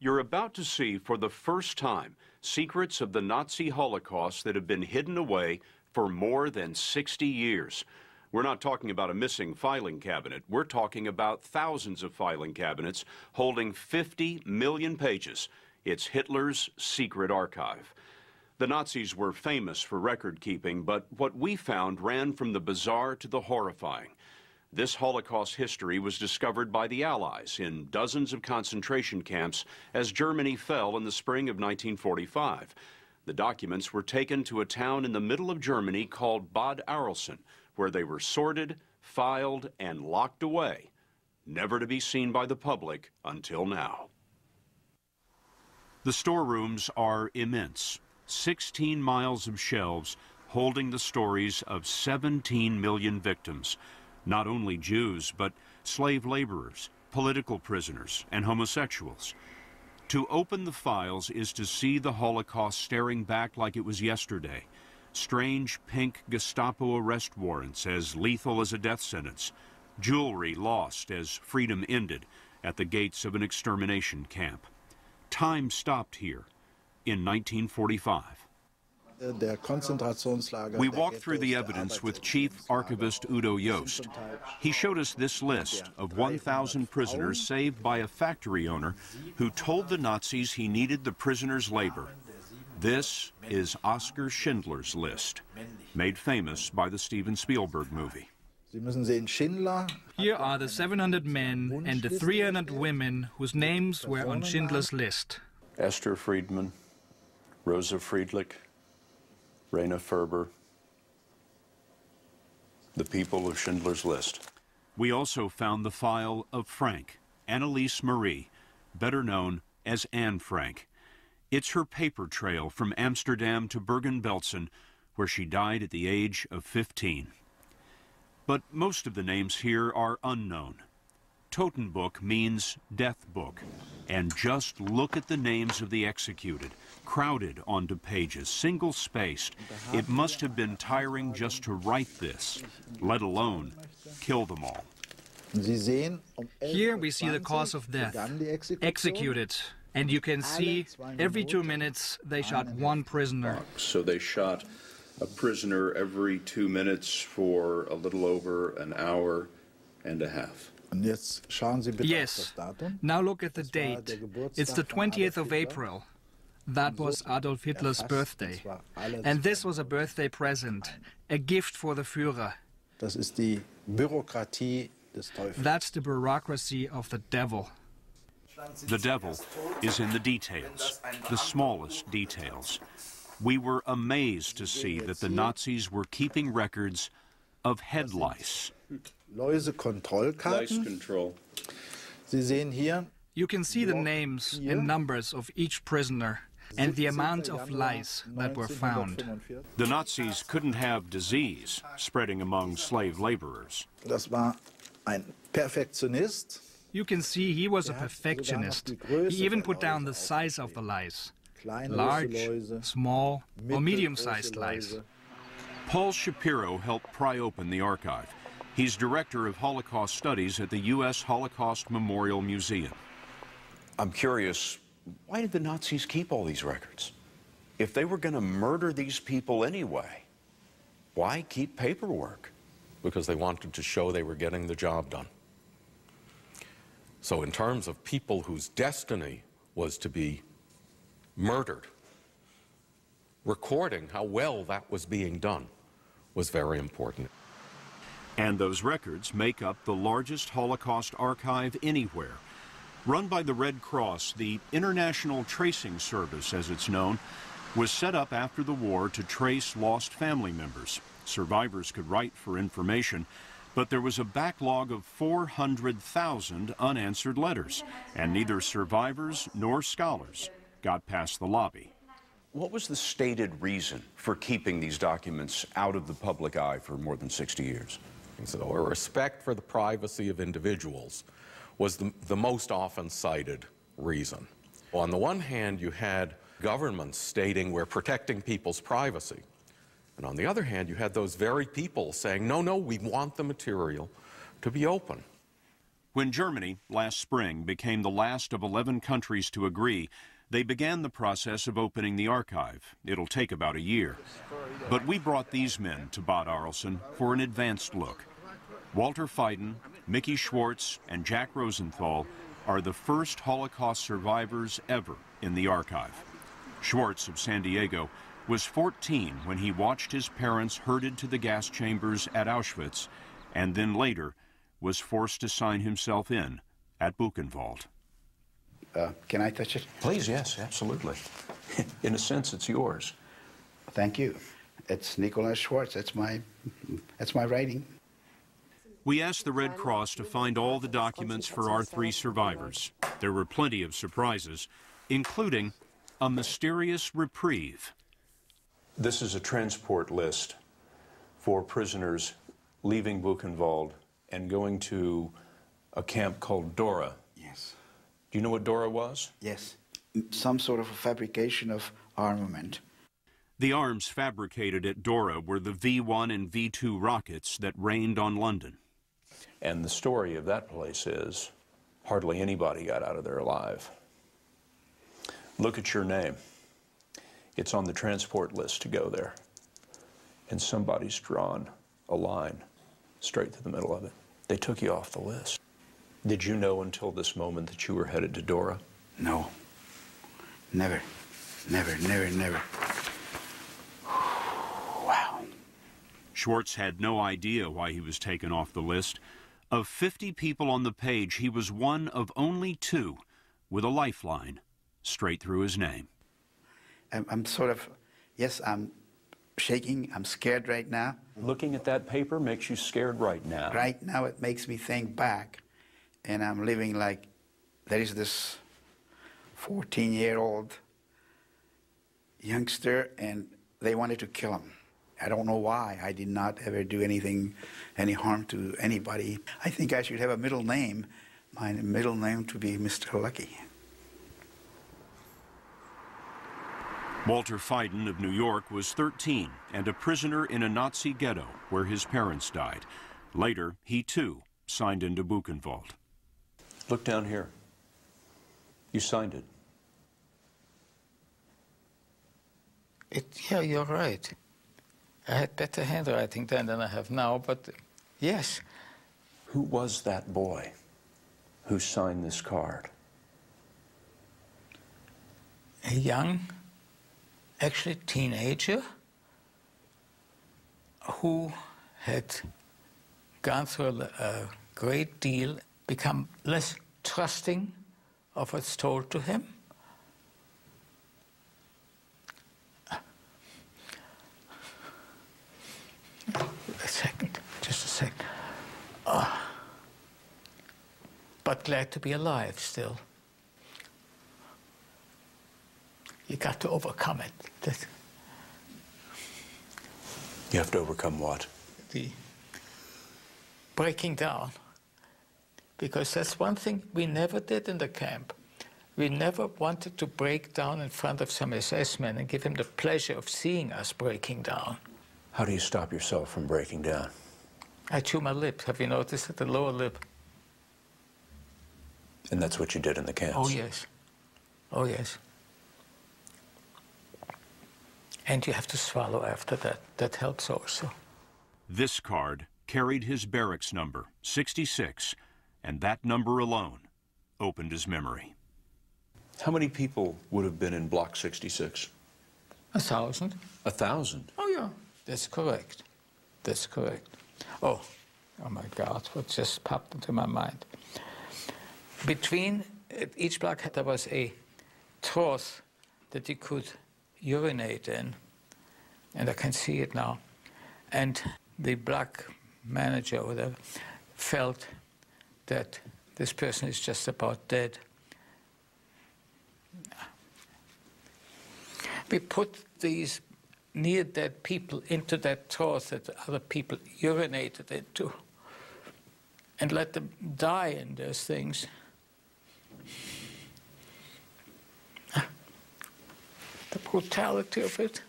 You're about to see for the first time secrets of the Nazi Holocaust that have been hidden away for more than 60 years. We're not talking about a missing filing cabinet. We're talking about thousands of filing cabinets holding 50 million pages. It's Hitler's secret archive. The Nazis were famous for record keeping, but what we found ran from the bizarre to the horrifying. This Holocaust history was discovered by the Allies in dozens of concentration camps as Germany fell in the spring of 1945. The documents were taken to a town in the middle of Germany called Bad Arolsen, where they were sorted, filed, and locked away, never to be seen by the public until now. The storerooms are immense, 16 miles of shelves holding the stories of 17 million victims. Not only Jews, but slave laborers, political prisoners, and homosexuals. To open the files is to see the Holocaust staring back like it was yesterday. Strange pink Gestapo arrest warrants as lethal as a death sentence. Jewelry lost as freedom ended at the gates of an extermination camp. Time stopped here in 1945. We walked through the evidence with Chief Archivist Udo Joost. He showed us this list of 1,000 prisoners saved by a factory owner who told the Nazis he needed the prisoners' labor. This is Oskar Schindler's list, made famous by the Steven Spielberg movie. Here are the 700 men and the 300 women whose names were on Schindler's list. Esther Friedman, Rosa Friedrich, Raina Ferber, the people of Schindler's List. We also found the file of Frank, Anneliese Marie, better known as Anne Frank. It's her paper trail from Amsterdam to Bergen-Belsen, where she died at the age of 15. But most of the names here are unknown. Totenbuch means death book. And just look at the names of the executed, crowded onto pages, single-spaced. It must have been tiring just to write this, let alone kill them all. Here we see the cause of death, executed. And you can see every 2 minutes they shot one prisoner. So they shot a prisoner every 2 minutes for a little over an hour and a half. Yes. Now look at the date. It's the 20th of April. That was Adolf Hitler's birthday. And this was a birthday present, a gift for the Führer. That's the bureaucracy of the devil. The devil is in the details, the smallest details. We were amazed to see that the Nazis were keeping records of head lice. Lice control. You can see the names and numbers of each prisoner and the amount of lice that were found. The Nazis couldn't have disease spreading among slave laborers. You can see he was a perfectionist. He even put down the size of the lice. Large, small, or medium-sized lice. Paul Shapiro helped pry open the archive. He's director of Holocaust Studies at the U.S. Holocaust Memorial Museum. I'm curious, why did the Nazis keep all these records? If they were going to murder these people anyway, why keep paperwork? Because they wanted to show they were getting the job done. So in terms of people whose destiny was to be murdered, recording how well that was being done was very important. And those records make up the largest Holocaust archive anywhere. Run by the Red Cross, the International Tracing Service, as it's known, was set up after the war to trace lost family members. Survivors could write for information, but there was a backlog of 400,000 unanswered letters, and neither survivors nor scholars got past the lobby. What was the stated reason for keeping these documents out of the public eye for more than 60 years? So a respect for the privacy of individuals was the most often cited reason. On the one hand, you had governments stating we're protecting people's privacy. And on the other hand, you had those very people saying, no, no, we want the material to be open. When Germany, last spring, became the last of 11 countries to agree, they began the process of opening the archive. It'll take about a year. But we brought these men to Bad Arolsen for an advanced look. Walter Feiden, Mickey Schwartz, and Jack Rosenthal are the first Holocaust survivors ever in the archive. Schwartz of San Diego was 14 when he watched his parents herded to the gas chambers at Auschwitz, and then later was forced to sign himself in at Buchenwald. Can I touch it? Please, yes, absolutely. In a sense, it's yours. Thank you. It's Nicholas Schwartz. That's my writing. We asked the Red Cross to find all the documents for our 3 survivors. There were plenty of surprises, including a mysterious reprieve. This is a transport list for prisoners leaving Buchenwald and going to a camp called Dora. Yes. Do you know what Dora was? Yes. Some sort of a fabrication of armament. The arms fabricated at Dora were the V-1 and V-2 rockets that rained on London. And the story of that place is hardly anybody got out of there alive. Look at your name. It's on the transport list to go there. And somebody's drawn a line straight through the middle of it. They took you off the list. Did you know until this moment that you were headed to Dora? No. Never. Never, never, never. Wow. Schwartz had no idea why he was taken off the list. Of 50 people on the page, he was one of only 2 with a lifeline straight through his name. I'm sort of, yes, I'm shaking. I'm scared right now. Looking at that paper makes you scared right now. Right now it makes me think back, and I'm living like there is this 14-year-old youngster, and they wanted to kill him. I don't know why. I did not ever do any harm to anybody. I think I should have a middle name. My middle name to be Mr. Lucky. Walter Feiden of New York was 13 and a prisoner in a Nazi ghetto where his parents died. Later, he too signed into Buchenwald. Look down here. You signed it. Yeah, you're right. I had better handwriting then than I have now, but yes. Who was that boy who signed this card? A young, actually teenager, who had gone through a great deal, become less trusting of what's told to him. A second, just a second. But glad to be alive still. You got to overcome it. You have to overcome what? The breaking down. Because that's one thing we never did in the camp. We never wanted to break down in front of some SS men and give him the pleasure of seeing us breaking down. How do you stop yourself from breaking down? I chew my lip. Have you noticed it? The lower lip. And that's what you did in the camps? Oh, yes. Oh, yes. And you have to swallow after that. That helps also. This card carried his barracks number, 66, and that number alone opened his memory. How many people would have been in Block 66? 1,000. 1,000? Oh, yeah. That's correct. That's correct. Oh my God, what just popped into my mind. Between each block, there was a trough that you could urinate in, and I can see it now. And the block manager or whatever felt that this person is just about dead. We put these near-dead people into that trough that other people urinated into and let them die in those things. The brutality of it.